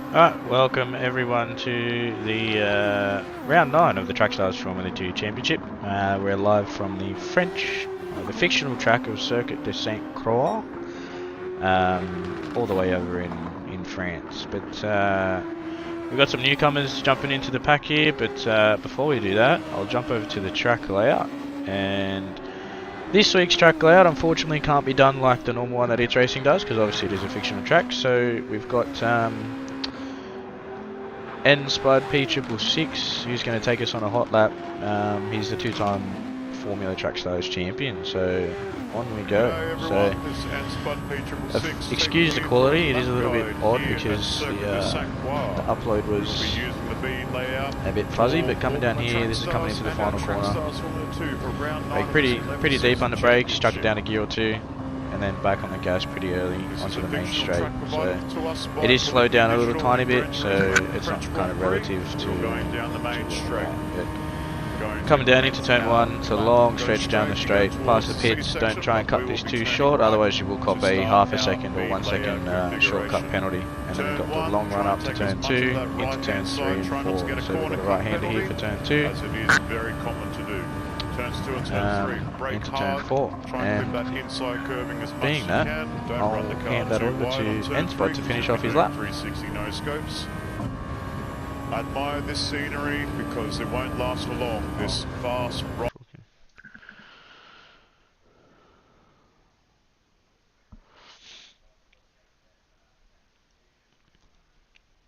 Alright, welcome everyone to the round 9 of the Trackstars Formula 2 Championship. We're live from the the fictional track of Circuit de St Croix, all the way over in France. But we've got some newcomers jumping into the pack here, but before we do that, I'll jump over to the track layout. And this week's track layout unfortunately can't be done like the normal one that It's Racing does, because obviously it is a fictional track. So we've got Spud P666, who's going to take us on a hot lap. He's the two-time Formula Trackstars champion, so on we go. So, excuse the quality, it is a little bit odd because the upload was a bit fuzzy, but coming down here, this is coming into the final corner. Brake pretty deep on the brakes, chuck it down a gear or two, and then back on the gas pretty early onto the main straight. So it is slowed down a little tiny bit, so it's not kind of relative to coming down into turn 1. It's a long stretch down the straight, past the pits. Don't try and cut this too short, otherwise you will cop a half a second or 1 second shortcut penalty. And then we've got the long run up to turn 2, into turns 3 and 4. So we've got a right hander here for turn 2. Into turn 4, and being that, I'll hand that over to Spud to finish off his lap. Admire this scenery because it won't last for long. This vast rock.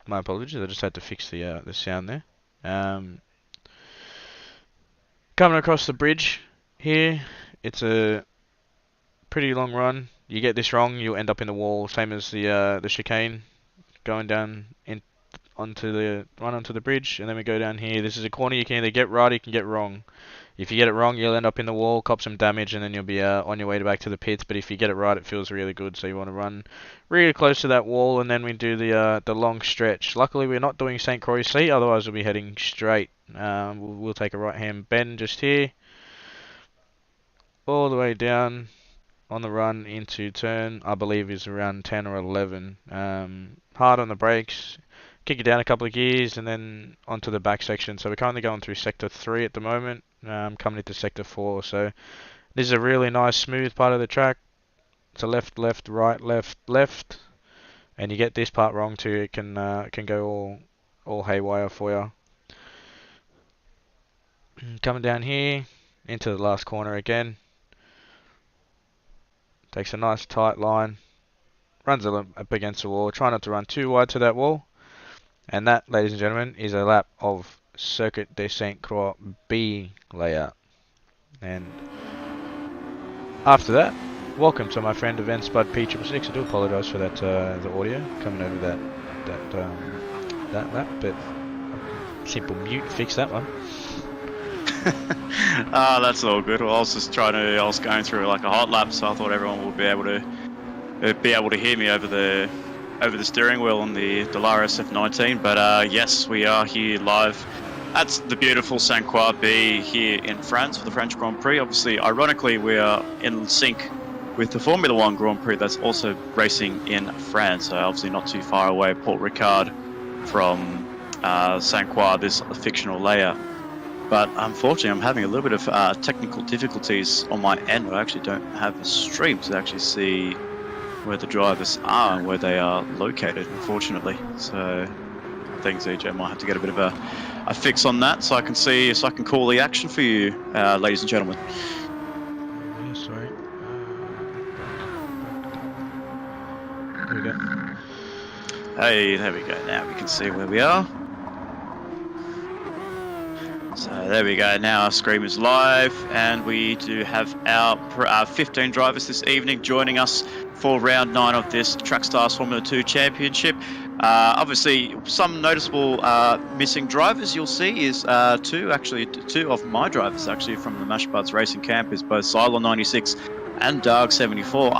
My apologies, I just had to fix the sound there. Coming across the bridge here, it's a pretty long run. You get this wrong, you'll end up in the wall, same as the chicane, going down onto the bridge, and then we go down here. This is a corner you can either get right or you can get wrong. If you get it wrong, you'll end up in the wall, cop some damage, and then you'll be on your way back to the pits. But if you get it right, it feels really good. So you want to run really close to that wall, and then we do the long stretch. Luckily, we're not doing St Croix, otherwise we'll be heading straight. We'll take a right-hand bend just here, all the way down on the run into turn, I believe is around 10 or 11. Hard on the brakes. Kick it down a couple of gears and then onto the back section. So we're currently going through sector 3 at the moment, coming into sector 4. So this is a really nice smooth part of the track. It's a left, left, right, left, left, and you get this part wrong too, it can go all haywire for you. Coming down here into the last corner again. Takes a nice tight line, runs up against the wall. Try not to run too wide to that wall. And that, ladies and gentlemen, is a lap of Circuit de St Croix B layout. And after that, welcome to my friend event Spud P666. I do apologise for that the audio coming over that lap, but simple mute fix that one. That's all good. Well, I was going through like a hot lap, so I thought everyone would be able to hear me over the steering wheel on the Dallara SF19, but yes, we are here live at the beautiful St Croix B here in France for the French Grand Prix. Obviously, ironically, we are in sync with the Formula 1 Grand Prix that's also racing in France, so obviously not too far away, Port Ricard from St Croix, this fictional layer. But unfortunately, I'm having a little bit of technical difficulties on my end. I actually don't have a stream to actually see where the drivers are and where they are located, unfortunately. So I think ZJ might have to get a bit of a fix on that, so I can call the action for you, ladies and gentlemen. Yeah, sorry. There we go. Hey, there we go. Now we can see where we are. So there we go, now our screen is live, and we do have our 15 drivers this evening joining us for round 9 of this Trackstars Formula 2 Championship. Obviously, some noticeable missing drivers you'll see is two of my drivers actually from the Mashbuds Racing Camp, is both Cylon96 and Dark74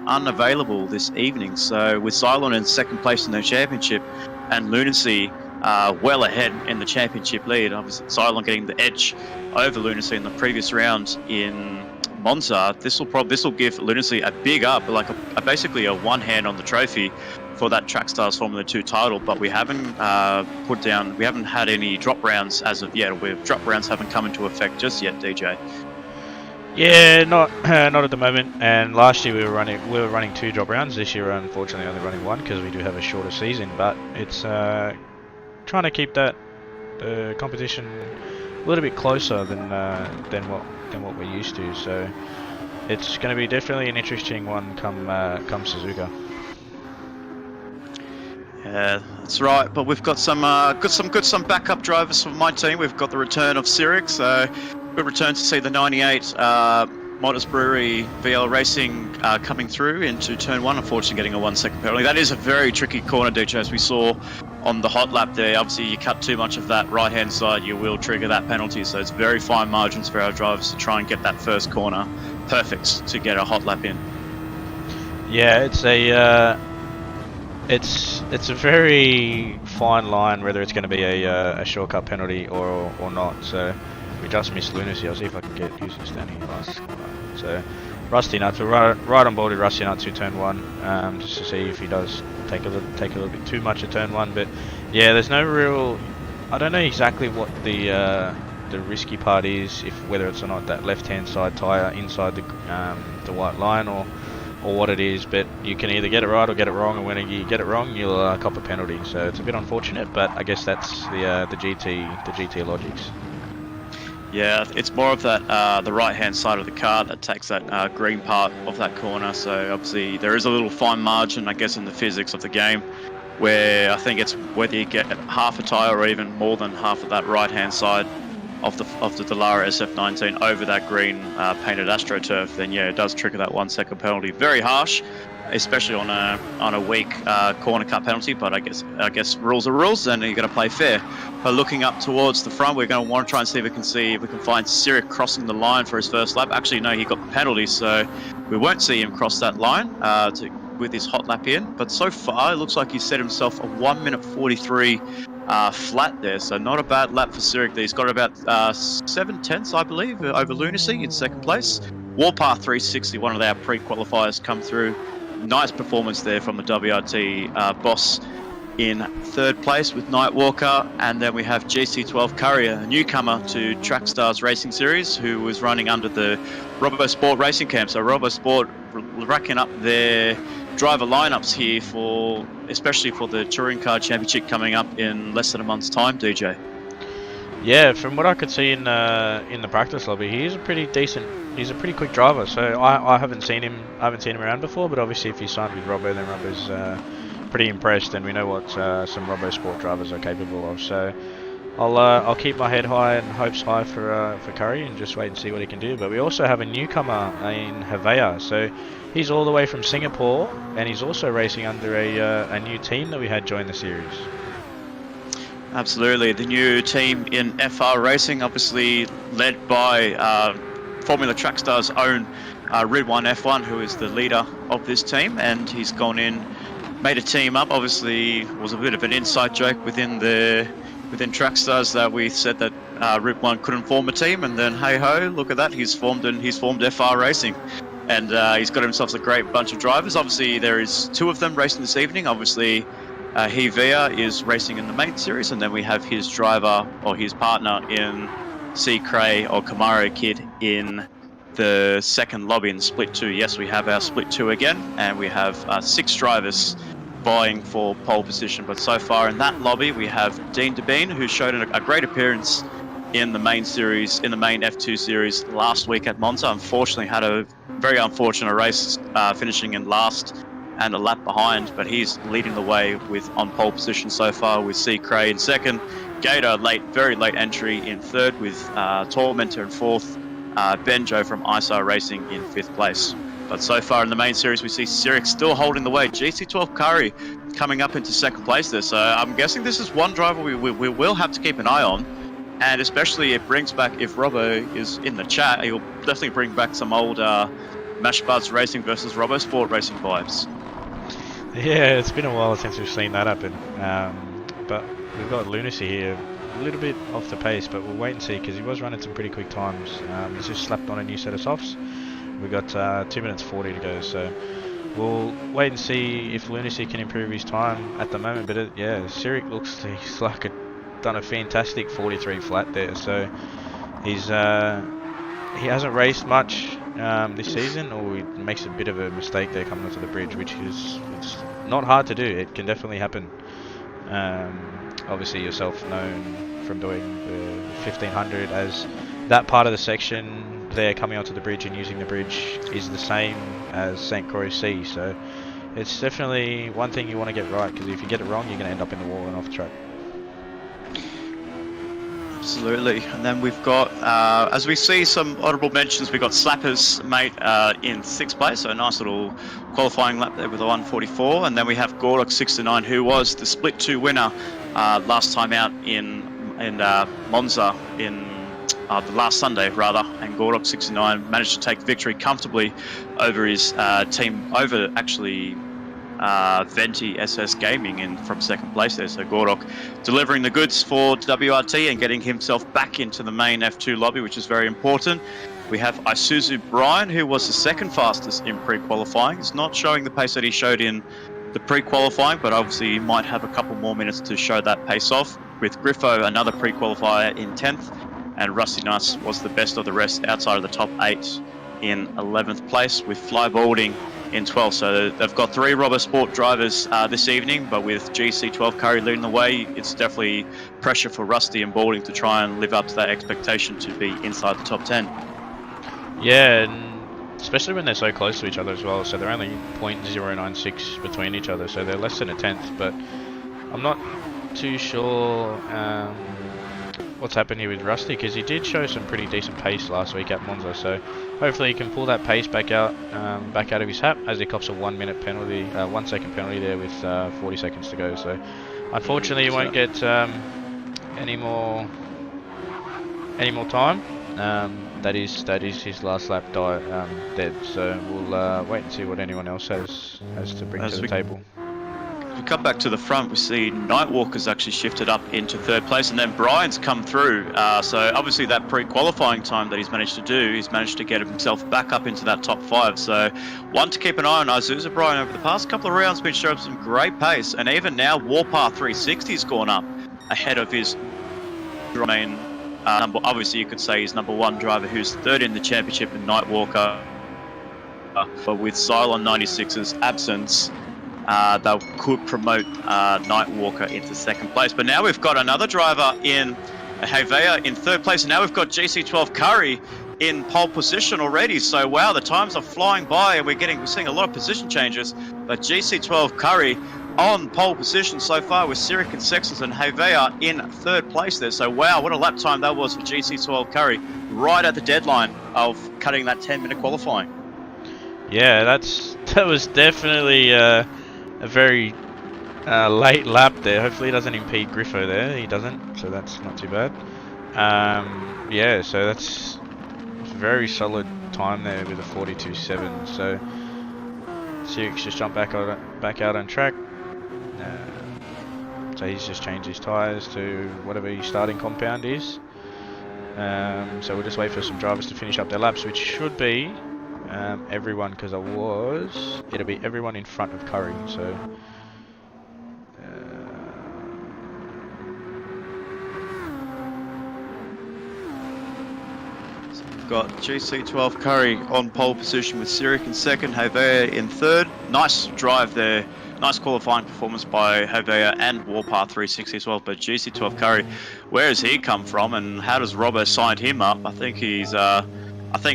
unavailable this evening. So with Cylon in second place in the championship and Lunacy well ahead in the championship lead. Obviously, Cylon getting the edge over Lunacy in the previous round in Monza, this will give Lunacy a big up, like basically a one hand on the trophy for that Trackstars Formula 2 title. But we haven't we haven't had any drop rounds as of yet. Drop rounds haven't come into effect just yet, DJ. Yeah, not not at the moment. And last year we were running 2 drop rounds. This year, unfortunately, only running 1 because we do have a shorter season. But it's trying to keep that competition a little bit closer than what we're used to. So it's going to be definitely an interesting one come Suzuka. Yeah, that's right. But we've got some backup drivers from my team. We've got the return of Cyric, so good return to see the 98 Modest Brewery VL Racing coming through into turn 1. Unfortunately, getting a 1 second penalty. That is a very tricky corner, DJ, as we saw on the hot lap there. Obviously, you cut too much of that right hand side, you will trigger that penalty. So it's very fine margins for our drivers to try and get that first corner perfect to get a hot lap in. Yeah, it's a very fine line whether it's going to be a shortcut penalty or not. So we just missed Lunacy. I'll see if I can get Houston standing last corner. So Rusty Nuts, we're right on board with Rusty Nuts who turn 1, just to see if he does take a little bit too much at turn 1. But yeah, there's no real. I don't know exactly what the risky part is, whether it's or not that left-hand side tyre inside the white line or what it is, but you can either get it right or get it wrong, and when you get it wrong, you'll cop a penalty. So it's a bit unfortunate, but I guess that's the GT logics. Yeah, it's more of that the right-hand side of the car that takes that green part of that corner. So obviously there is a little fine margin, I guess, in the physics of the game, where I think it's whether you get half a tyre or even more than half of that right-hand side of the Dallara SF19 over that green painted AstroTurf, then yeah, it does trigger that 1 second penalty. Very harsh, especially on a weak corner cut penalty. But I guess rules are rules, and you're going to play fair. But looking up towards the front, we're going to want to try and see if we can find Cyric crossing the line for his first lap. Actually, no, he got the penalty, so we won't see him cross that line with his hot lap in. But so far, it looks like he set himself a 1 minute 43. Flat there, so not a bad lap for Cyric. He's got about 7/10, I believe, over Lunacy in second place. Warpath 360, one of our pre-qualifiers, come through. Nice performance there from the WRT boss in third place with Nightwalker. And then we have GC12 Courier, a newcomer to Trackstars Racing Series, who was running under the RoboSport Racing Camp. So RoboSport racking up their driver lineups here especially for the Touring Car Championship coming up in less than a month's time, DJ. Yeah, from what I could see in the practice lobby, he's a pretty quick driver. So I haven't seen him around before, but obviously if he's signed with Robbo, then Robbo's pretty impressed, and we know what some RoboSport drivers are capable of. So I'll keep my head high and hopes high for Curry and just wait and see what he can do. But we also have a newcomer in Havea, so he's all the way from Singapore, and he's also racing under a new team that we had join the series. Absolutely, the new team in FR Racing, obviously led by Formula Trackstars' own Ridwan F1, who is the leader of this team, and he's gone in, made a team up. Obviously, it was a bit of an inside joke within Trackstars that we said that Ridwan couldn't form a team, and then hey ho, look at that, he's formed FR Racing, and he's got himself a great bunch of drivers. Obviously, there is 2 of them racing this evening. Obviously, Hevea is racing in the main series, and then we have his driver or his partner in St Croix or Camaro Kid in the second lobby in split 2. Yes, we have our split 2 again, and we have 6 drivers vying for pole position. But so far in that lobby, we have Dean DeBean, who showed a great appearance in the main series, in the main F2 series last week at Monza. Unfortunately, had a very unfortunate race, finishing in last and a lap behind, but he's leading the way on pole position so far, with C. Cray in second, Gator very late entry in third, with Tormentor in fourth, Benjo from ISAR Racing in 5th place. But so far in the main series, we see Cyric still holding the way. GC12 Curry coming up into second place there. So I'm guessing this is one driver we will have to keep an eye on. And especially if Robbo is in the chat, he'll definitely bring back some old Mash Buds Racing versus RoboSport Racing vibes. Yeah, it's been a while since we've seen that happen. But we've got Lunacy here, a little bit off the pace, but we'll wait and see, because he was running some pretty quick times. He's just slapped on a new set of softs. We got 2 minutes 40 to go, so we'll wait and see if Lunacy can improve his time at the moment. But yeah, Sirik looks he's like done a fantastic 43 flat there. So he's he hasn't raced much this season, or he makes a bit of a mistake there coming onto the bridge, which is it's not hard to do. It can definitely happen. Obviously, yourself known from doing the 1500 as that part of the section there coming onto the bridge and using the bridge is the same as St Croix C. So it's definitely one thing you want to get right, because if you get it wrong, you're going to end up in the wall and off track. Absolutely. And then we've got, as we see some honourable mentions, we've got Slappers, mate, in 6th place, so a nice little qualifying lap there with a 144. And then we have Gordok 69, who was the split 2 winner last time out in Monza in the last Sunday, rather. And Gordok 69 managed to take victory comfortably over his team, over actually Venti SS Gaming from 2nd place there. So Gordok delivering the goods for WRT and getting himself back into the main F2 lobby, which is very important. We have Isuzu Brian, who was the 2nd fastest in pre-qualifying. He's not showing the pace that he showed in the pre-qualifying, but obviously he might have a couple more minutes to show that pace off. With Griffo, another pre-qualifier, in 10th, and Rusty Nuts was the best of the rest outside of the top 8 in 11th place, with Fly Balding in 12th. So they've got 3 Robber Sport drivers this evening, but with GC12 Curry leading the way, it's definitely pressure for Rusty and Balding to try and live up to that expectation to be inside the top 10. Yeah, and especially when they're so close to each other as well. So they're only 0.096 between each other, so they're less than a tenth. But I'm not too sure what's happened here with Rusty, because he did show some pretty decent pace last week at Monza, so hopefully he can pull that pace back out of his hat as he cops a 1 minute penalty, 1 second penalty there with 40 seconds to go. So unfortunately he won't get any more time. That is his last lap dead. So we'll wait and see what anyone else has to bring to the table. If we come back to the front, we see Nightwalker's actually shifted up into 3rd place, and then Brian's come through. So obviously that pre-qualifying time that he's managed to do, he's managed to get himself back up into that top 5. So one to keep an eye on. Isuzu Brian over the past couple of rounds been showing some great pace, and even now Warpath 360's gone up ahead of his main number. Obviously you could say his number 1 driver, who's 3rd in the championship, in Nightwalker. But with Cylon 96's absence, they could promote Nightwalker into 2nd place. But now we've got another driver in Havea in 3rd place, and now we've got GC12 Curry in pole position already. So wow, the times are flying by, and we're seeing a lot of position changes. But GC12 Curry on pole position so far, with Sirik and Sexton and Havea in 3rd place there. So wow, what a lap time that was for GC12 Curry, right at the deadline of cutting that 10-minute qualifying. Yeah, that was definitely a very late lap there. Hopefully he doesn't impede Griffo there. He doesn't, so that's not too bad. Yeah, so that's very solid time there with a 42.7. So Sirik's just jumped back out on track. So he's just changed his tyres to whatever his starting compound is. So we'll just wait for some drivers to finish up their laps, which should be everyone, because it'll be everyone in front of Curry. So we've got GC12 Curry on pole position with Sirik in 2nd, Havea in 3rd. Nice drive there. Nice qualifying performance by Havea and Warpath 360 as well. But GC12 Curry, where has he come from, and how does Robbo signed him up? I think he's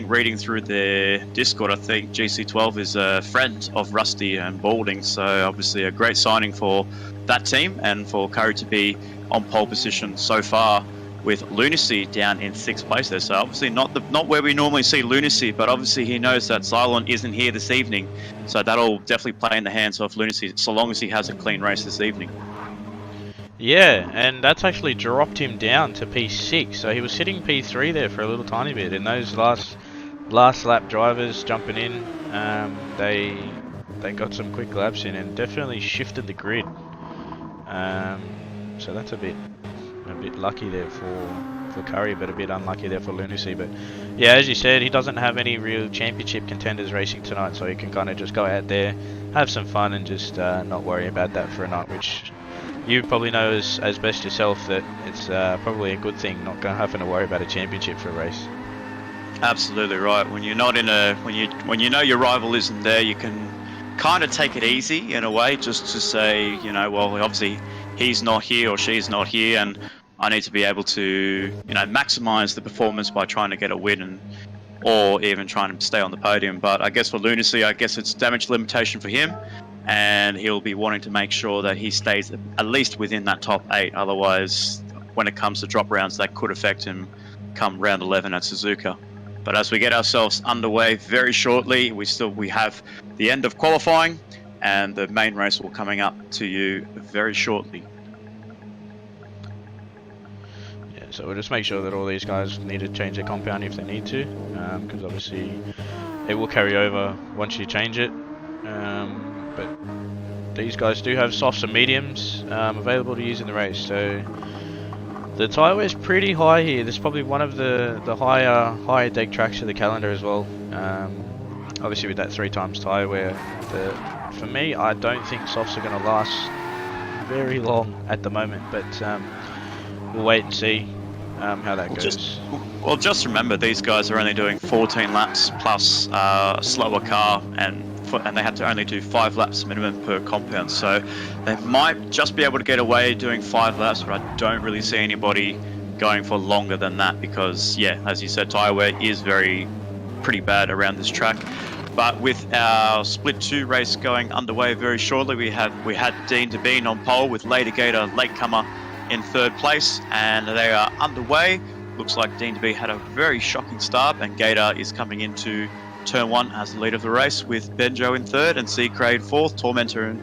reading through their Discord, I think GC12 is a friend of Rusty and Balding, so obviously a great signing for that team, and for Curry to be on pole position so far, with Lunacy down in 6th place there. So obviously not where we normally see Lunacy, but obviously he knows that Cylon isn't here this evening, so that'll definitely play in the hands of Lunacy, so long as he has a clean race this evening. yeah, and that's actually dropped him down to P6. So he was sitting P3 there for a little tiny bit, and those last lap drivers jumping in, they got some quick laps in and definitely shifted the grid. So that's a bit lucky there for Curry, but a bit unlucky there for Lunacy. But yeah, as you said, he doesn't have any real championship contenders racing tonight, so he can kind of just go out there, have some fun, and just not worry about that for a night, which you probably know as best yourself that it's probably a good thing, not having to worry about a championship for a race. Absolutely right. When you're not in a when you know your rival isn't there, you can kind of take it easy in a way, just to say, you know, well, obviously he's not here or she's not here, and I need to be able to, you know, maximize the performance by trying to get a win, or even trying to stay on the podium. But I guess for Lunacy, I guess it's damage limitation for him, and he'll be wanting to make sure that he stays at least within that top 8. Otherwise, when it comes to drop rounds, that could affect him come round 11 at Suzuka. But as we get ourselves underway very shortly, we have the end of qualifying, and the main race will coming up to you very shortly. Yeah, so we'll just make sure that all these guys need to change their compound if they need to, because obviously it will carry over once you change it. But these guys do have softs and mediums available to use in the race, so the tyre wear is pretty high here. This is probably one of the higher deg tracks of the calendar as well. Obviously with that 3 times tyre wear, for me, I don't think softs are going to last very long at the moment, but we'll wait and see how that goes. Just remember, these guys are only doing 14 laps plus a slower car, and they have to only do 5 laps minimum per compound, so they might just be able to get away doing 5 laps, but I don't really see anybody going for longer than that, because yeah, as you said, tyre wear is pretty bad around this track. But with our split 2 race going underway very shortly, we had Dean DeBean on pole with Later Gator latecomer in 3rd place, and they are underway. Looks like Dean DeBean had a very shocking start, and Gator is coming into turn 1 as the lead of the race, with Benjo in 3rd and St Croix in 4th, Tormentor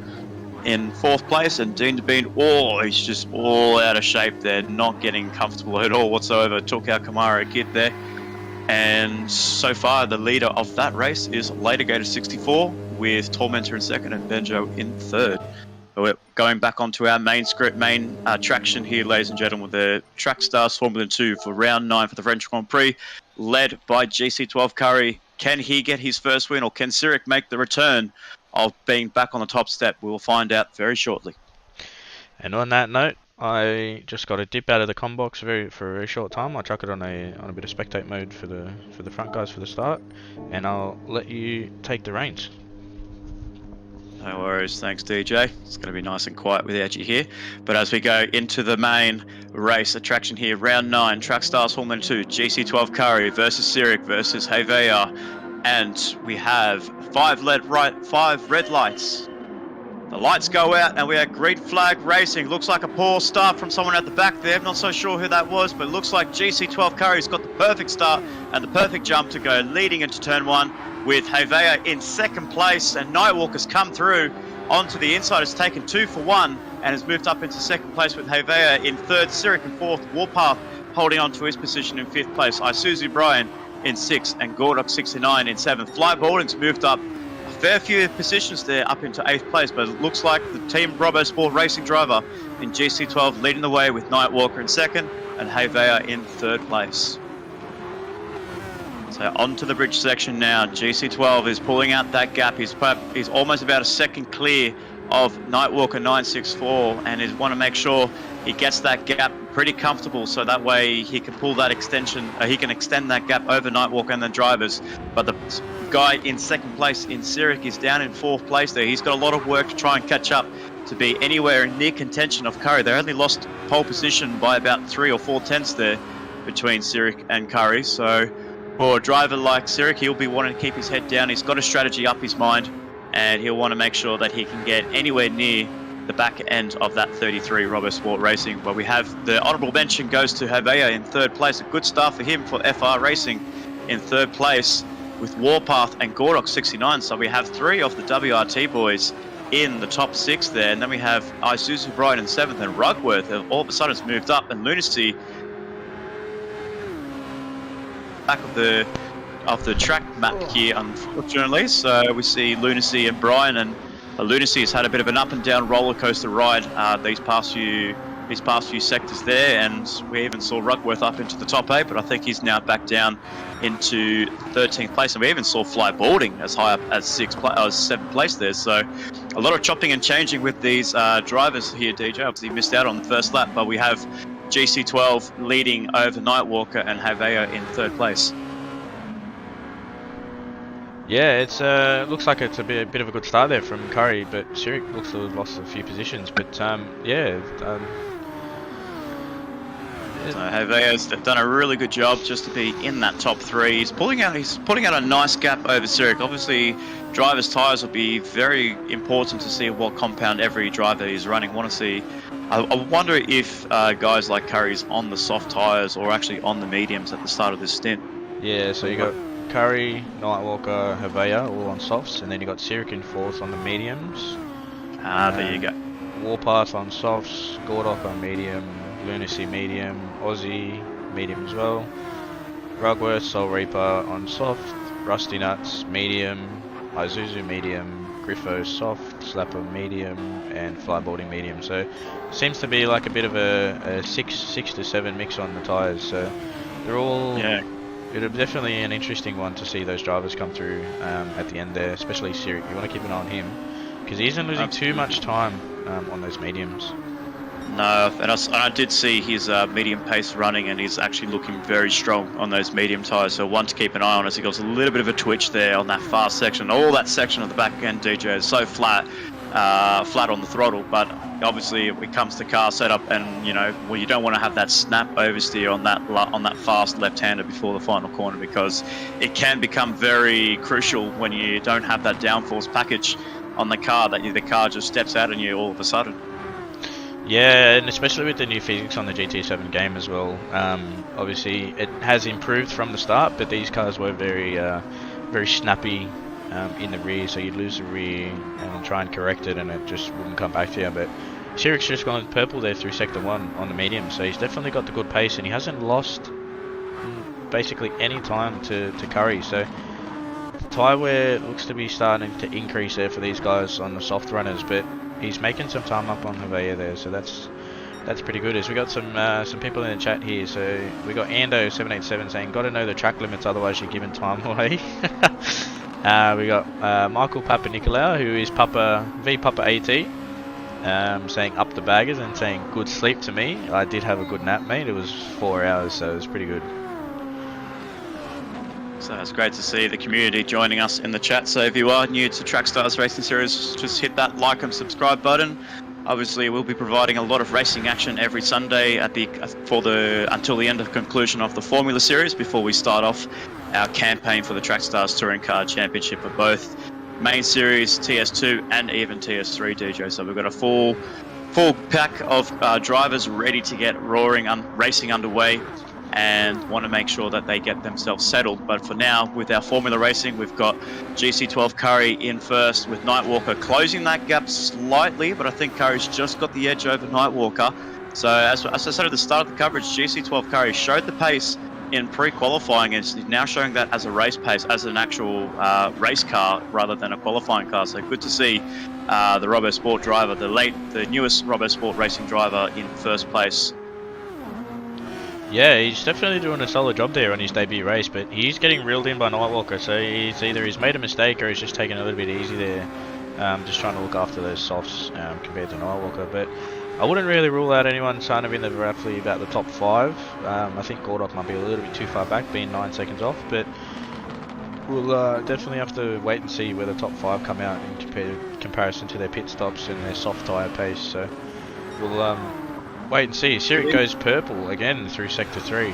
in 4th place, and Dean DeBean, he's just all out of shape there, not getting comfortable at all whatsoever. Took our Camaro kit there, and so far the leader of that race is Later Gator 64, with Tormentor in 2nd and Benjo in 3rd. We're going back onto our main traction here, ladies and gentlemen, with the Track Stars Formula 2 for round 9 for the French Grand Prix, led by GC12 Curry. Can he get his first win, or can Cyric make the return of being back on the top step? We will find out very shortly. And on that note, I just got to dip out of the comm box for a very short time. I chuck it on a bit of spectate mode for the front guys for the start, and I'll let you take the reins. No worries, thanks DJ. It's going to be nice and quiet without you here. But as we go into the main race attraction here, round 9, Track Stars Formula 2, GC12 Curry versus Cyric versus Havea, and we have 5 red lights. The lights go out and we have green flag racing. Looks like a poor start from someone at the back there. I'm not so sure who that was, but it looks like GC12 Curry's got the perfect start and the perfect jump to go leading into turn 1, with Havea in 2nd place, and Nightwalker's come through onto the inside. Has taken 2 for 1 and has moved up into 2nd place, with Havea in 3rd, Cyric in 4th, Warpath holding on to his position in 5th place, Isuzu Brian in 6th, and Gordok 69 in 7th. Fly Balding's moved up a fair few positions there up into 8th place, but it looks like the Team Robo Sport racing driver in GC12 leading the way, with Nightwalker in 2nd and Havea in 3rd place. So on to the bridge section now. GC12 is pulling out that gap. He's almost about a second clear of Nightwalker 964, and is want to make sure he gets that gap pretty comfortable, so that way he can pull that extension. He can extend that gap over Nightwalker and the drivers. But the guy in 2nd place in Cyric is down in 4th place there. He's got a lot of work to try and catch up to be anywhere near contention of Curry. They only lost pole position by about 3 or 4 tenths there between Cyric and Curry. So for a driver like Cyric, he'll be wanting to keep his head down. He's got a strategy up his mind, and he'll want to make sure that he can get anywhere near the back end of that 33 Robo Sport Racing. But we have the honourable mention goes to Havea in 3rd place. A good start for him for FR Racing in 3rd place, with Warpath and Gordok 69. So we have 3 of the WRT boys in the top 6 there. And then we have Isuzu Bright in 7th, and Rugworth all of a sudden has moved up, and Lunacy back of the track map here, unfortunately. So we see Lunacy and Brian, and Lunacy has had a bit of an up and down roller coaster ride these past few his past few sectors there, and we even saw Rugworth up into the top 8, but I think he's now back down into 13th place, and we even saw Fly Boarding as high up as 7th place there. So a lot of chopping and changing with these drivers here, DJ. Obviously missed out on the first lap, but we have GC12 leading over Nightwalker and Havea in 3rd place. Yeah, it's looks like it's a bit of a good start there from Curry, but Sirik looks to have lost a few positions. But yeah. So Havea's done a really good job just to be in that top 3. He's pulling out a nice gap over Sirik. Obviously, drivers' tyres will be very important to see what compound every driver is running. I wonder if guys like Curry's on the soft tyres or actually on the mediums at the start of this stint. Yeah, so you got Curry, Nightwalker, Havea all on softs, and then you got Sirik in 4th on the mediums. There you go. Warpath on softs, Gordock on medium, Lunacy medium, Aussie medium as well, Rugworth, Soul Reaper on soft, Rusty Nuts medium, Isuzu medium, Griffo soft, Slapper medium, and Flyboarding medium. So seems to be like a bit of a 6 to 7 mix on the tyres. So they're all. Yeah. It'll be definitely an interesting one to see those drivers come through at the end there, especially Sirik. You want to keep an eye on him because he isn't losing too much time on those mediums. No, and I did see his medium pace running, and he's actually looking very strong on those medium tyres. So one to keep an eye on as he goes a little bit of a twitch there on that fast section. All that section of the back end, DJ, is so flat on the throttle. But obviously, it comes to car setup, and you don't want to have that snap oversteer on that fast left-hander before the final corner, because it can become very crucial when you don't have that downforce package on the car, that the car just steps out on you all of a sudden. Yeah, and especially with the new physics on the GT7 game as well. Obviously, it has improved from the start, but these cars were very snappy in the rear, so you'd lose the rear and try and correct it, and it just wouldn't come back to you. But Sirik's just gone purple there through Sector 1 on the medium, so he's definitely got the good pace, and he hasn't lost basically any time to Curry. So tyre wear looks to be starting to increase there for these guys on the soft runners, but he's making some time up on Havea there, so that's pretty good. As we got some people in the chat here, so we got Ando787 saying, "Got to know the track limits, otherwise you're giving time away." We got Michael Papa Nicolau, who is Papa AT, saying up the baggers and saying good sleep to me. I did have a good nap, mate. It was 4 hours, so it was pretty good. So it's great to see the community joining us in the chat. So if you are new to Trackstars Racing Series, just hit that like and subscribe button. Obviously, we'll be providing a lot of racing action every Sunday until the end of conclusion of the Formula Series, before we start off our campaign for the Trackstars Touring Car Championship for both main series, TS2, and even TS3, DJ. So we've got a full pack of drivers ready to get racing underway, and want to make sure that they get themselves settled. But for now, with our Formula Racing, we've got GC12 Curry in first, with Nightwalker closing that gap slightly, but I think Curry's just got the edge over Nightwalker. So as I said at the start of the coverage, GC12 Curry showed the pace in pre-qualifying, and is now showing that as a race pace, as an actual race car rather than a qualifying car. So good to see the Robo Sport driver, the newest Robo Sport racing driver, in first place. Yeah, he's definitely doing a solid job there on his debut race, but he's getting reeled in by Nightwalker, so he's made a mistake or he's just taken a little bit easy there, just trying to look after those softs compared to Nightwalker. But I wouldn't really rule out anyone kind of in the roughly about the top 5. I think Gordock might be a little bit too far back, being 9 seconds off, but we'll definitely have to wait and see where the top 5 come out in comparison to their pit stops and their soft tyre pace. So we'll wait and see. Sirik goes purple again through Sector 3.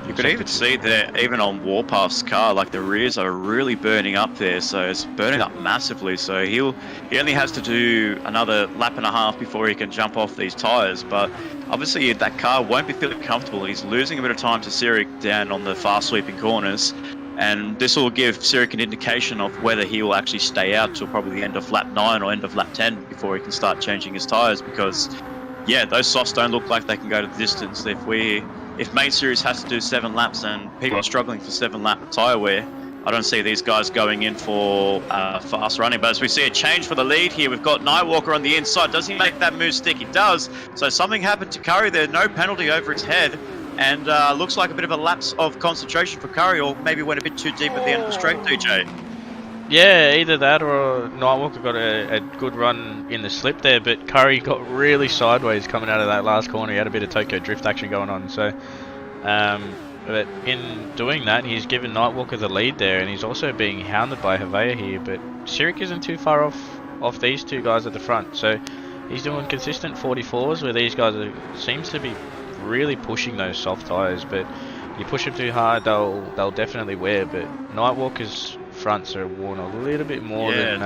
You could even see there, even on Warpath's car, like the rears are really burning up there, so it's burning up massively. So he only has to do another lap and a half before he can jump off these tyres. But obviously that car won't be feeling comfortable. He's losing a bit of time to Sirik down on the fast sweeping corners, and this will give Sirik an indication of whether he will actually stay out till probably the end of lap 9 or end of lap 10 before he can start changing his tyres, because yeah, those softs don't look like they can go to the distance. If main series has to do 7 laps and people are struggling for 7 lap tyre wear, I don't see these guys going in for fast running. But as we see a change for the lead here, we've got Nightwalker on the inside. Does he make that move stick? He does. So something happened to Curry there. No penalty over his head. And looks like a bit of a lapse of concentration for Curry, or maybe went a bit too deep at the end of the straight, DJ. Yeah, either that or Nightwalker got a good run in the slip there, but Curry got really sideways coming out of that last corner. He had a bit of Tokyo drift action going on, so but in doing that, he's given Nightwalker the lead there, and he's also being hounded by Havea here, but Sirik isn't too far off these two guys at the front, so he's doing consistent 44s where these guys seems to be really pushing those soft tyres, but you push them too hard, they'll definitely wear, but Nightwalker's fronts are worn a little bit more than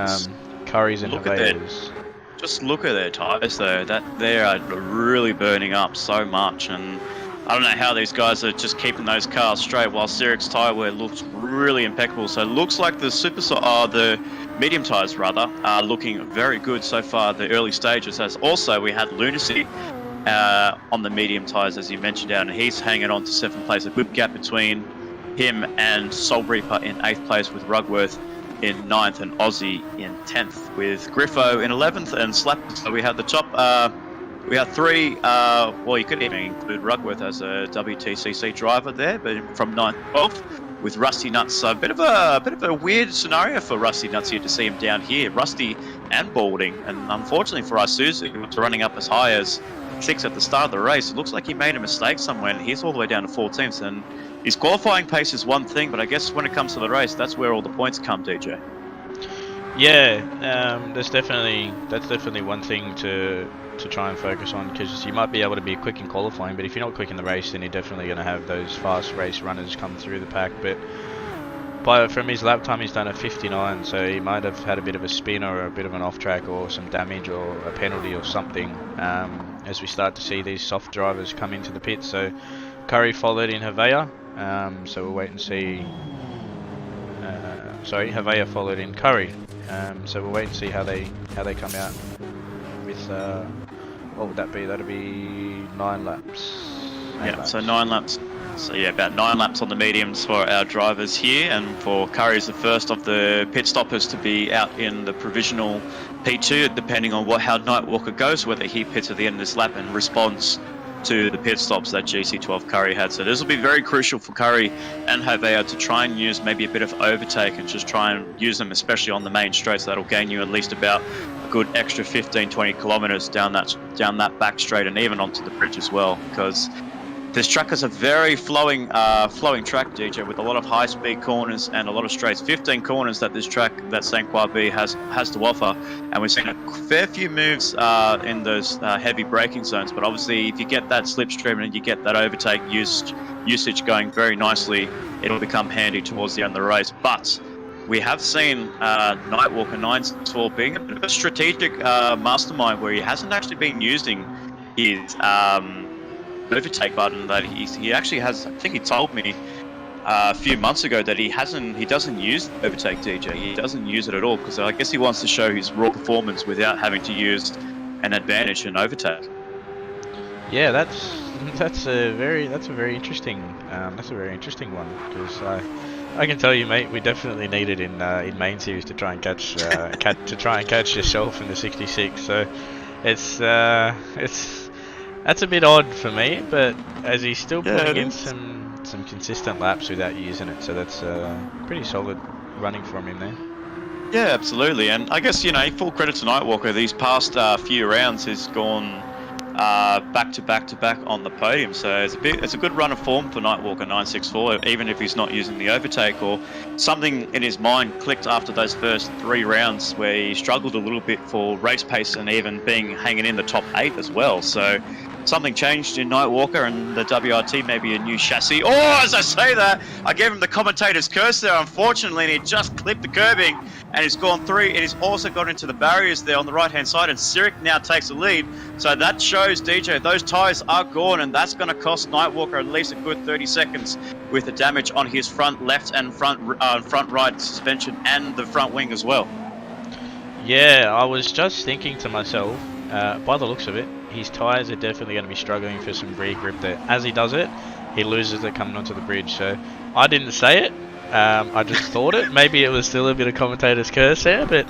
Curry's and Havea's. Just look at their tyres though, that they are really burning up so much, and I don't know how these guys are just keeping those cars straight, while Sirik's tyre wear looks really impeccable. So it looks like the medium tyres rather are looking very good so far the early stages, as also we had Lunacy on the medium tyres, as you mentioned, down, and he's hanging on to 7th place. A good gap between him and Soul Reaper in 8th place, with Rugworth in 9th and Aussie in 10th, with Griffo in 11th and Slap. So we have the top, we have 3, well, you could even include Rugworth as a WTCC driver there, but from 9th to 12th, with Rusty Nuts. So a bit of a weird scenario for Rusty Nuts here to see him down here. Rusty and Balding, and unfortunately for Isuzu, who was running up as high as 6 at the start of the race, it looks like he made a mistake somewhere, and he's all the way down to 14th. And his qualifying pace is one thing, but I guess when it comes to the race, that's where all the points come, DJ. Yeah, that's definitely one thing to try and focus on, because you might be able to be quick in qualifying, but if you're not quick in the race, then you're definitely going to have those fast race runners come through the pack. But from his lap time, he's done a 59, so he might have had a bit of a spin or a bit of an off track or some damage or a penalty or something, as we start to see these soft drivers come into the pit. So Curry followed in Havea, so we'll wait and see. Havea followed in Curry, so we'll wait and see how they come out with what would that be? That'll be 9 laps. So 9 laps. So yeah, about 9 laps on the mediums for our drivers here, and for Curry is the first of the pit stoppers to be out in the provisional P2, depending on how Nightwalker goes, whether he pits at the end of this lap and responds to the pit stops that GC12 Curry had. So this will be very crucial for Curry and Havea to try and use maybe a bit of overtake and just try and use them, especially on the main straights. That'll gain you at least about a good extra 15-20 kilometers down that back straight, and even onto the bridge as well, because this track is a very flowing track, DJ, with a lot of high-speed corners and a lot of straights. 15 corners that this track, that St Croix B has to offer, and we've seen a fair few moves in those heavy braking zones. But obviously, if you get that slipstream and you get that overtake usage going very nicely, it'll become handy towards the end of the race. But we have seen Nightwalker 964 being a bit of a strategic mastermind, where he hasn't actually been using his overtake button. That he actually has. I think he told me a few months ago that he doesn't use overtake, DJ. He doesn't use it at all, because I guess he wants to show his raw performance without having to use an advantage in overtake. Yeah, that's a very interesting one, because I can tell you, mate, we definitely need it in main series to try and catch yourself in the 66. So that's a bit odd for me, but as he's still putting in some consistent laps without using it, so that's pretty solid running from him there. Yeah, absolutely, and I guess, full credit to Nightwalker. These past few rounds has gone back to back on the podium, so it's a good run of form for Nightwalker 964, even if he's not using the overtake, or something in his mind clicked after those first 3 rounds where he struggled a little bit for race pace and even hanging in the top 8 as well. So something changed in Nightwalker, and the WRT, maybe a new chassis. Oh, as I say that, I gave him the commentator's curse there, unfortunately, and he just clipped the curbing, and he's gone through, and he's also got into the barriers there on the right-hand side, and Sirik now takes the lead. So that shows, DJ, those tyres are gone, and that's going to cost Nightwalker at least a good 30 seconds with the damage on his front left and front right suspension and the front wing as well. Yeah, I was just thinking to myself, by the looks of it, his tyres are definitely going to be struggling for some rear grip there. As he does it, he loses it coming onto the bridge. So I didn't say it, I just thought it. Maybe it was still a bit of commentator's curse there, but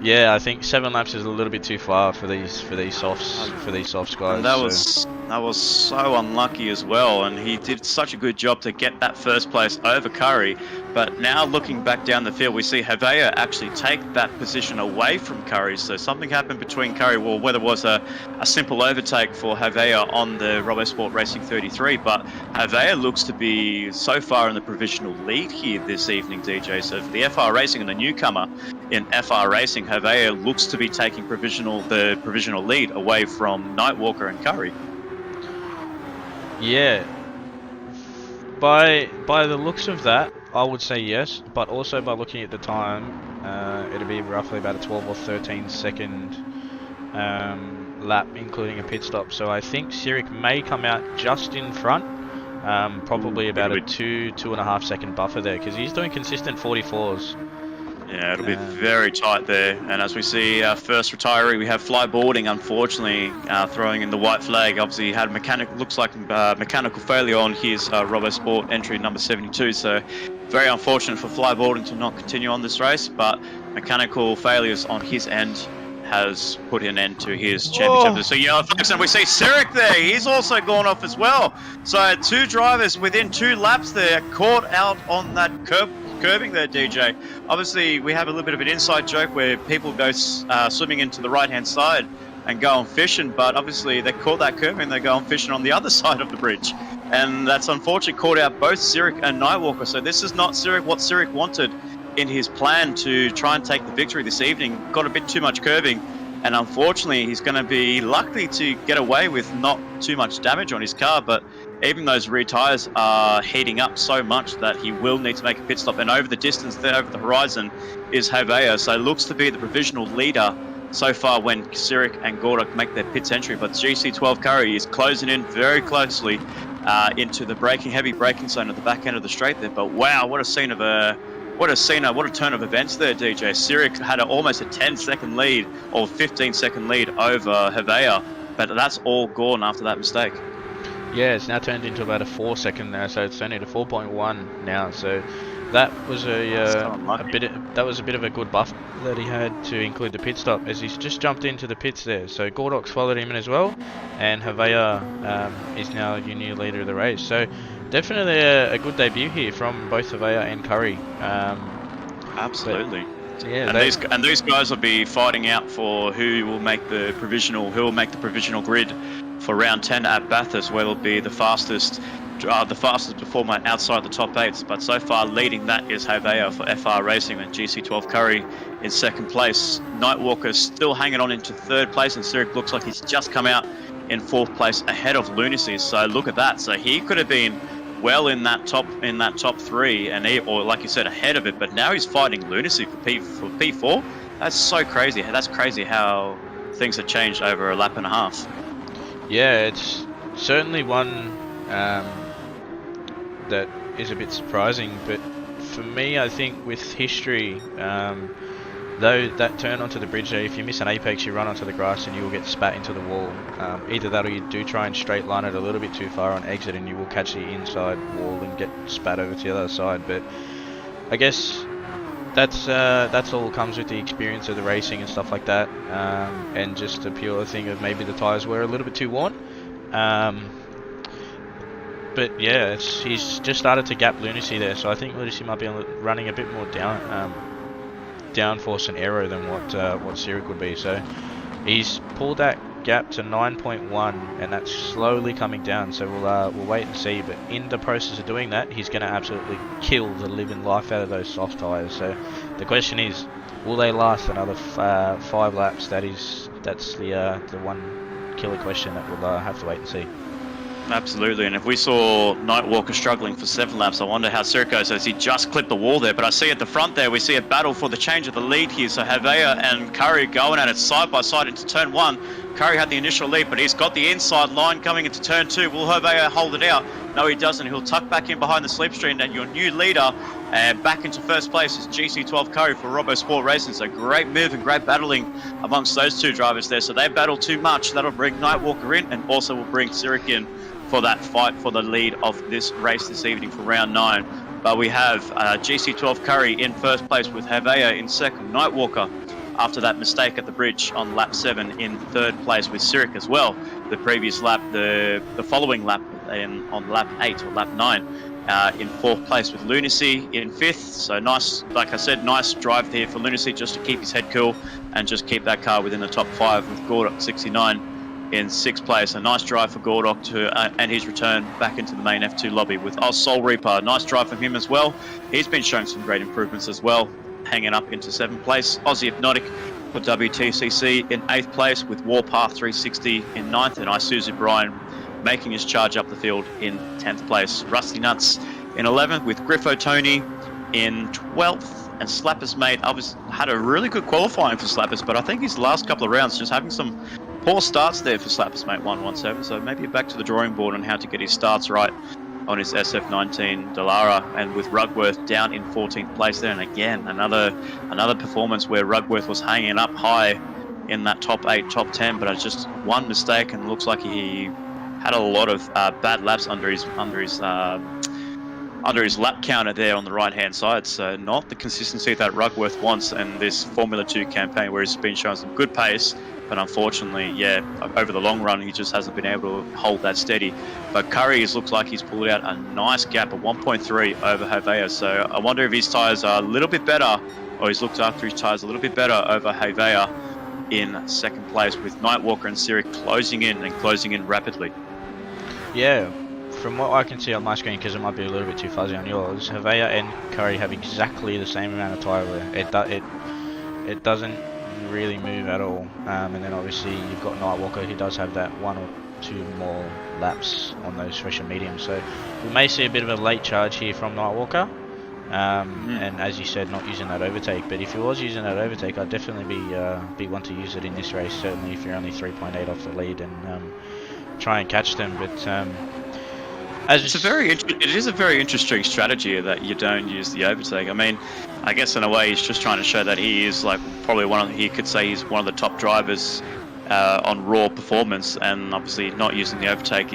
yeah, I think 7 laps is a little bit too far for these softs guys. And that was so unlucky as well, and he did such a good job to get that first place over Curry. But now looking back down the field, we see Havea actually take that position away from Curry. So something happened between Curry, well, whether it was a simple overtake for Havea on the RoboSport Racing 33, but Havea looks to be so far in the provisional lead here this evening, DJ. So for the FR Racing and the newcomer in FR Racing, Havea looks to be taking the provisional lead away from Nightwalker and Curry. Yeah. By the looks of that, I would say yes, but also by looking at the time, it'll be roughly about a 12 or 13 second lap, including a pit stop. So I think Sirik may come out just in front, probably about a 2.5 second buffer there, because he's doing consistent 44s. Yeah, it'll be very tight there. And as we see first retiree, we have Flyboarding, unfortunately, throwing in the white flag. Obviously, he had mechanical failure on his RoboSport entry number 72. So very unfortunate for Flyboarding to not continue on this race, but mechanical failures on his end has put an end to his championship. So yeah, folks, and we see Sirik there. He's also gone off as well. So 2 drivers within 2 laps there caught out on that curbing there, DJ. Obviously, we have a little bit of an inside joke where people go swimming into the right-hand side and go on fishing, but obviously they caught that curbing and they go on fishing on the other side of the bridge. And that's unfortunately caught out both Sirik and Nightwalker. So this is not what Sirik wanted in his plan to try and take the victory this evening. Got a bit too much curbing, and unfortunately he's going to be lucky to get away with not too much damage on his car, but even those rear tyres are heating up so much that he will need to make a pit stop. And over the distance there, over the horizon, is Havea. So looks to be the provisional leader so far when Sirik and Gordock make their pits entry. But GC12 Curry is closing in very closely into the heavy braking zone at the back end of the straight there. But wow, what a turn of events there, DJ. Sirik had almost a 10-second lead or 15-second lead over Havea, but that's all gone after that mistake. Yeah, it's now turned into about a 4 second now, so it's only at a 4.1 now. So that was a bit of a good buffer that he had to include the pit stop, as he's just jumped into the pits there. So Gordock's followed him in as well, and Havea is now your new leader of the race. So definitely a good debut here from both Havea and Curry. Absolutely. But, yeah, and these guys will be fighting out for who will make the provisional grid for round 10 at Bathurst, where will be the fastest performer outside the top 8. But so far leading that is Havea for FR Racing, and GC12 Curry in 2nd place. Nightwalker still hanging on into 3rd place, and Sirik looks like he's just come out in 4th place ahead of Lunacy. So look at that. So he could have been well in that top 3, or like you said, ahead of it. But now he's fighting Lunacy for P4. That's so crazy. That's crazy how things have changed over a lap and a half. Yeah, it's certainly one that is a bit surprising, but for me, I think with history, though that turn onto the bridge there, if you miss an apex, you run onto the grass and you will get spat into the wall. Either that or you do try and straight line it a little bit too far on exit and you will catch the inside wall and get spat over to the other side. But I guess that's all comes with the experience of the racing and stuff like that, and just a pure thing of maybe the tyres were a little bit too worn. But yeah, he's just started to gap Lunacy there, so I think Lunacy might be running a bit more downforce and aero than what Sirik would be. So he's pulled that gap to 9.1, and that's slowly coming down. So we'll wait and see. But in the process of doing that, he's going to absolutely kill the living life out of those soft tyres. So the question is, will they last another 5 laps? That's the one killer question that we'll have to wait and see. Absolutely, and if we saw Nightwalker struggling for 7 laps, I wonder how Sirik goes as he just clipped the wall there. But I see at the front there, we see a battle for the change of the lead here. So Havea and Curry going at it side by side into turn 1. Curry had the initial lead, but he's got the inside line coming into turn 2. Will Havea hold it out? No, he doesn't. He'll tuck back in behind the slipstream, and your new leader back into 1st place is GC12 Curry for RoboSport Racing. So great move and great battling amongst those 2 drivers there. So they battle too much. That'll bring Nightwalker in, and also will bring Sirik in for that fight for the lead of this race this evening for round 9. But we have GC12 Curry in first place with Havea in second. Nightwalker, after that mistake at the bridge on lap 7, in third place with Sirik as well. The previous lap, the following lap on lap 8 or lap 9, in fourth place with Lunacy in fifth. So nice, like I said, nice drive here for Lunacy just to keep his head cool and just keep that car within the top 5 with Gordok 69 in sixth place. A nice drive for Gordok and his return back into the main F2 lobby with Oz Soul Reaper. Nice drive from him as well. He's been showing some great improvements as well, hanging up into 7th place. Aussie Hypnotic for WTCC in 8th place with Warpath 360 in 9th, and Isuzu Brian making his charge up the field in 10th place. Rusty Nuts in 11th with Griffo Tony in 12th. And Slapper's mate had a really good qualifying for Slappers, but I think his last couple of rounds just having some poor starts there for Slapper's mate 117. So maybe back to the drawing board on how to get his starts right on his SF19 Dallara, and with Rugworth down in 14th place there. And again, another performance where Rugworth was hanging up high in that top 8, top 10, but it's just one mistake, and looks like he had a lot of bad laps under his lap counter there on the right hand side. So not the consistency that Rugworth wants in this Formula 2 campaign, where he's been showing some good pace, but unfortunately, yeah, over the long run, he just hasn't been able to hold that steady. But Curry looks like he's pulled out a nice gap of 1.3 over Havea. So I wonder if his tyres are a little bit better, or he's looked after his tyres a little bit better over Havea in second place, with Nightwalker and Sirik closing in rapidly. Yeah, from what I can see on my screen, because it might be a little bit too fuzzy on yours, Havea and Curry have exactly the same amount of tyre wear. It doesn't really move at all, and then obviously you've got Nightwalker, who does have that 1 or 2 more laps on those fresher mediums, so we may see a bit of a late charge here from Nightwalker, and as you said, not using that overtake. But if he was using that overtake, I'd definitely be one to use it in this race, certainly if you're only 3.8 off the lead, and try and catch them. But it is a very interesting strategy that you don't use the overtake. I mean, I guess in a way he's just trying to show that he is like probably he could say he's one of the top drivers on raw performance, and obviously not using the overtake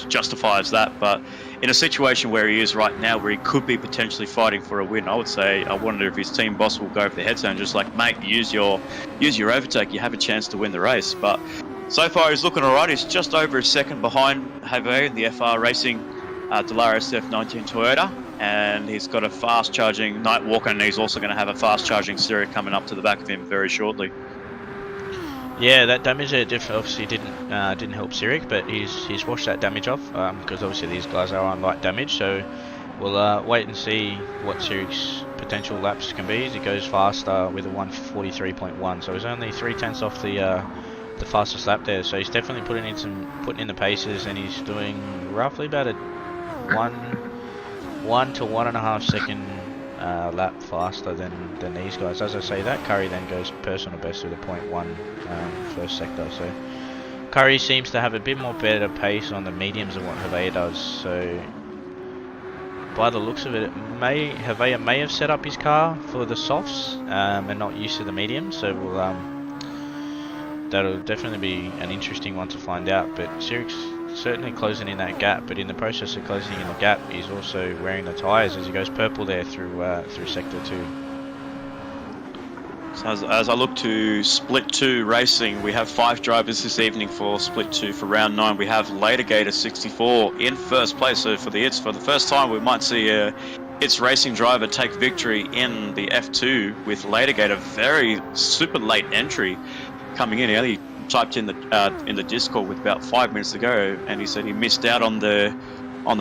justifies that. But in a situation where he is right now, where he could be potentially fighting for a win, I would say I wonder if his team boss will go for the headset and just like, mate, use your overtake, you have a chance to win the race. But so far he's looking alright. He's just over a second behind Havea in the FR Racing Dallara SF19 Toyota, and he's got a fast charging Nightwalker, and he's also going to have a fast charging Sirik coming up to the back of him very shortly. Yeah, that damage there obviously didn't help Sirik, but he's washed that damage off, because obviously these guys are on light damage. So we'll wait and see what Sirik's potential laps can be as he goes faster with a 1:43.1. So he's only 3/10 off the fastest lap there. So he's definitely putting in the paces, and he's doing roughly about a 1 to 1.5 second lap faster than these guys. As I say, that Curry then goes personal best with a 0.1 first sector. So Curry seems to have a bit more better pace on the mediums than what Havea does. So by the looks of it, Havea may have set up his car for the softs and not used to the mediums. So that'll definitely be an interesting one to find out. But Sirik's certainly closing in that gap, but in the process of closing in the gap, he's also wearing the tyres as he goes purple there through sector 2. So as I look to Split 2 racing, we have 5 drivers this evening for Split 2 for round 9. We have Latergator 64 in first place. So for the first time, we might see a its racing driver take victory in the F2 with Latergator. Very super late entry coming in. He only typed in the Discord with about 5 minutes to go, and he said he missed out on the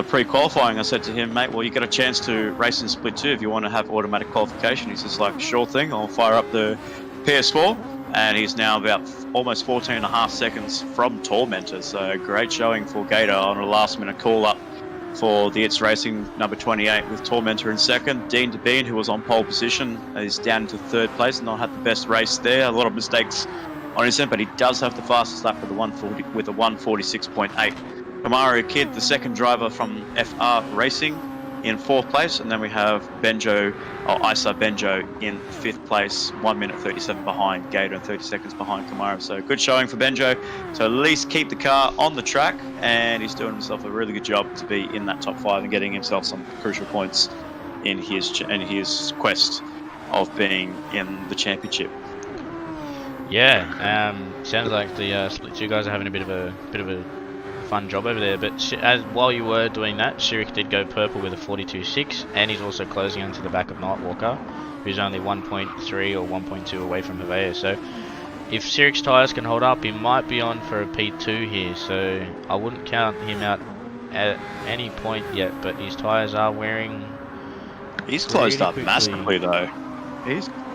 pre-qualifying. I said to him, mate, well, you got a chance to race in Split 2 if you want to have automatic qualification. He's just like, sure thing, I'll fire up the PS4. And he's now about almost 14.5 seconds from Tormentor. So great showing for Gator on a last-minute call-up for the It's Racing number 28 with Tormentor in second. Dean DeBean, who was on pole position, is down to third place and not had the best race there. A lot of mistakes on his end, but he does have the fastest lap with a 146.8. Kamaru Kid, the second driver from FR Racing, in fourth place, and then we have Isa Benjo in fifth place, 1 minute 37 behind Gator and 30 seconds behind Kamaru. So good showing for Benjo to at least keep the car on the track, and he's doing himself a really good job to be in that top 5 and getting himself some crucial points in his quest of being in the championship. Yeah, sounds like the Split 2 guys are having a bit of a fun job over there. But while you were doing that, Shirik did go purple with a 42.6, and he's also closing onto the back of Nightwalker, who's only 1.3 or 1.2 away from Havea. So if Sirik's tyres can hold up, he might be on for a P2 here. So I wouldn't count him out at any point yet, but his tyres are wearing. He's closed up quickly. massively though.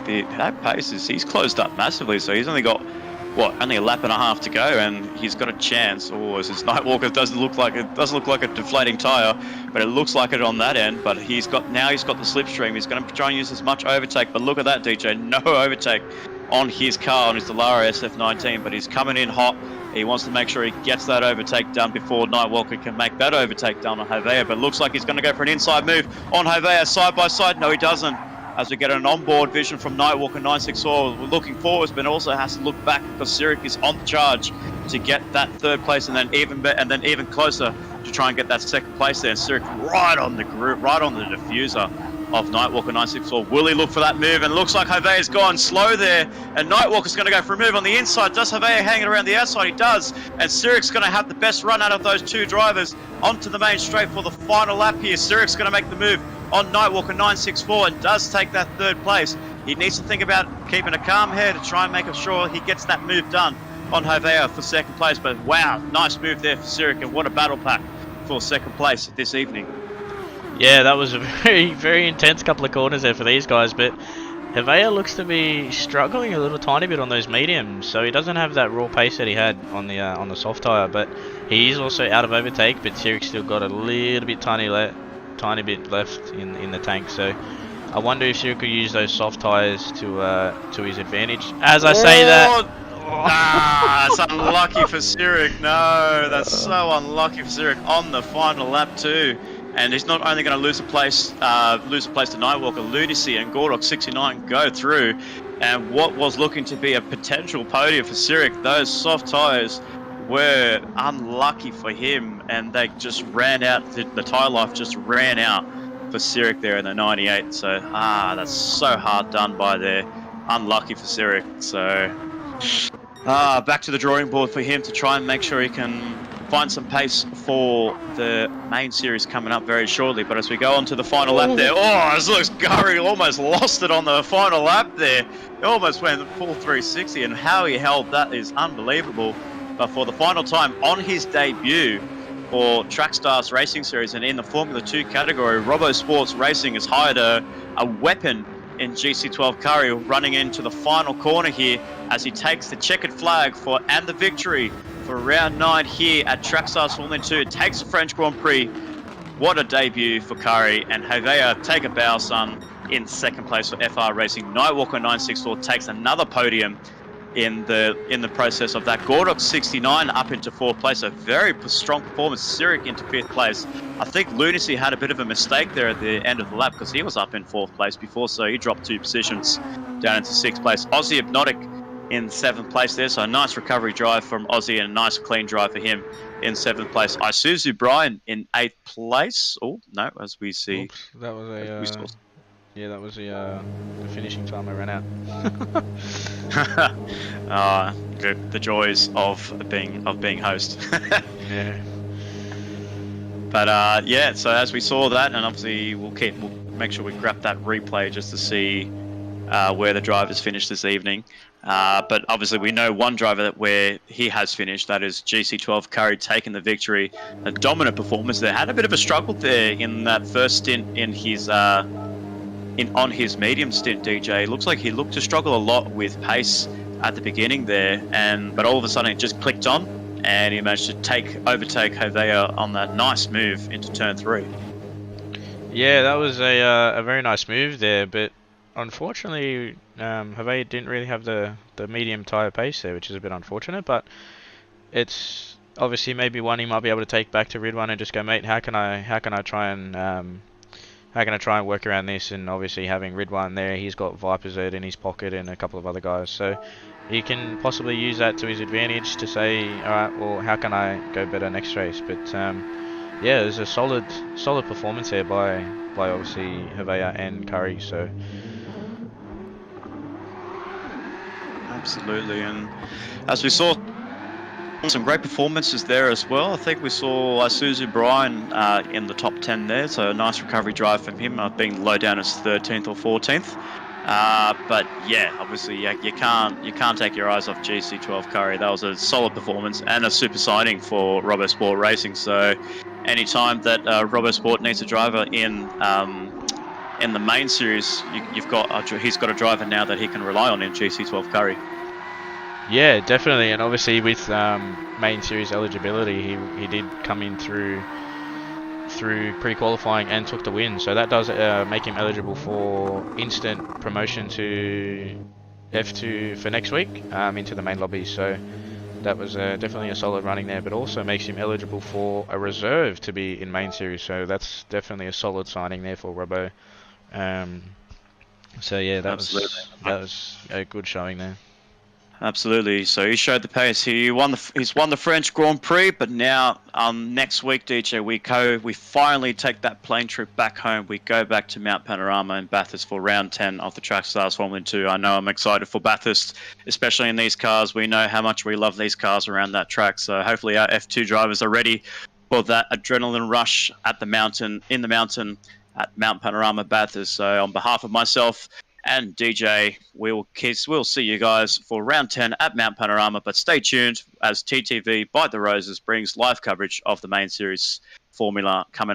That pace he's closed up massively, so he's only got only a lap and a half to go, and he's got a chance. Or as his Nightwalker doesn't look like a deflating tire, but it looks like it on that end. But he's got the slipstream. He's going to try and use as much overtake. But look at that, DJ, no overtake on his car, on his Dallara SF19. But he's coming in hot. He wants to make sure he gets that overtake done before Nightwalker can make that overtake done on Havea. But looks like he's going to go for an inside move on Havea, side by side. No, he doesn't. As we get an onboard vision from Nightwalker 964, we're looking forwards, but also has to look back because Sirik is on the charge to get that third place, and then even closer to try and get that second place there. And Sirik right on the diffuser of Nightwalker 964. Will he look for that move? And looks like Havea's gone slow there, and Nightwalker's going to go for a move on the inside. Does Havea hang it around the outside? He does, and Sirik's going to have the best run out of those two drivers onto the main straight for the final lap here. Sirik's going to make the move on Nightwalker 964 and does take that third place. He needs to think about keeping a calm head to try and make sure he gets that move done on Havea for second place. But wow, nice move there for Sirik, and what a battle pack for second place this evening. Yeah, that was a very, very intense couple of corners there for these guys, but Havea looks to be struggling a little tiny bit on those mediums, so he doesn't have that raw pace that he had on the soft tyre, but he is also out of overtake, but Sirik's still got a little bit tiny bit left in the tank, so I wonder if Sirik could use those soft tyres to his advantage. As I say that... That's unlucky for Sirik. No, that's so unlucky for Sirik on the final lap too. And he's not only going to lose a place to Nightwalker, Lunacy and Gordok 69 go through. And what was looking to be a potential podium for Sirik, those soft tyres were unlucky for him, and they just ran out. The tyre life just ran out for Sirik there in the 98. So that's so hard done by there. Unlucky for Sirik. So back to the drawing board for him to try and make sure he can find some pace for the main series coming up very shortly. But as we go on to the final lap there, it looks Gary almost lost it on the final lap there. He almost went full 360, and how he held that is unbelievable. But for the final time on his debut for Trackstars Racing Series and in the Formula 2 category, Robo Sports Racing has hired a weapon in GC12 Curry, running into the final corner here as he takes the checkered flag and the victory for round 9 here at Trackstars Formula 2. It takes the French Grand Prix. What a debut for Curry, and Havea take a bow, son, in second place for FR Racing. Nightwalker 964 takes another podium in the process of that. Gordok 69 up into 4th place, a very strong performance. Sirik into 5th place. I think Lunacy had a bit of a mistake there at the end of the lap because he was up in 4th place before, so he dropped 2 positions down into 6th place. Aussie Hypnotic in 7th place there, so a nice recovery drive from Aussie and a nice clean drive for him in 7th place. Isuzu Brian in 8th place. Oh no, as we see. Oops, that was that was the finishing time I ran out. The joys of being host. Yeah. But so as we saw that, and obviously we'll make sure we grab that replay just to see where the drivers finished this evening. But obviously we know one driver where he has finished, that is GC12 Curry, taking the victory. A dominant performance there. Had a bit of a struggle there in that first stint in his on his medium stint, DJ. Looks like he looked to struggle a lot with pace at the beginning there, but all of a sudden it just clicked on, and he managed to overtake Havea on that nice move into turn 3. Yeah, that was a very nice move there, but unfortunately Havea didn't really have the medium tyre pace there, which is a bit unfortunate, but it's obviously maybe one he might be able to take back to Ridwan and just go, mate, how can I try and work around this? And obviously having Ridwan there, he's got Viper Z in his pocket and a couple of other guys, so he can possibly use that to his advantage to say, alright, well, how can I go better next race? But yeah, it was a solid performance there by obviously Havea and Curry. So Absolutely, and as we saw, some great performances there as well. I think we saw Isuzu Brian in the top 10 there, so a nice recovery drive from him, being low down as 13th or 14th. But yeah, obviously you can't take your eyes off GC12 Curry. That was a solid performance and a super signing for Robo Sport Racing. So anytime that Robo Sport needs a driver in the main series, he's got a driver now that he can rely on in GC12 Curry. yeah, definitely, and obviously with main series eligibility, he did come in through pre-qualifying and took the win. So that does make him eligible for instant promotion to F2 for next week into the main lobby. So that was definitely a solid running there, but also makes him eligible for a reserve to be in main series. So that's definitely a solid signing there for Robbo. So yeah, that was a good showing there. Absolutely. So he showed the pace. He's won the French Grand Prix, but now next week, DJ, we finally take that plane trip back home. We go back to Mount Panorama in Bathurst for round 10 of the Track Stars Formula 2. I know I'm excited for Bathurst, especially in these cars. We know how much we love these cars around that track. So hopefully our F2 drivers are ready for that adrenaline rush in the mountain at Mount Panorama Bathurst. So on behalf of myself and DJ, we'll see you guys for round 10 at Mount Panorama, but stay tuned as TTV Bite the Roses brings live coverage of the main series formula coming up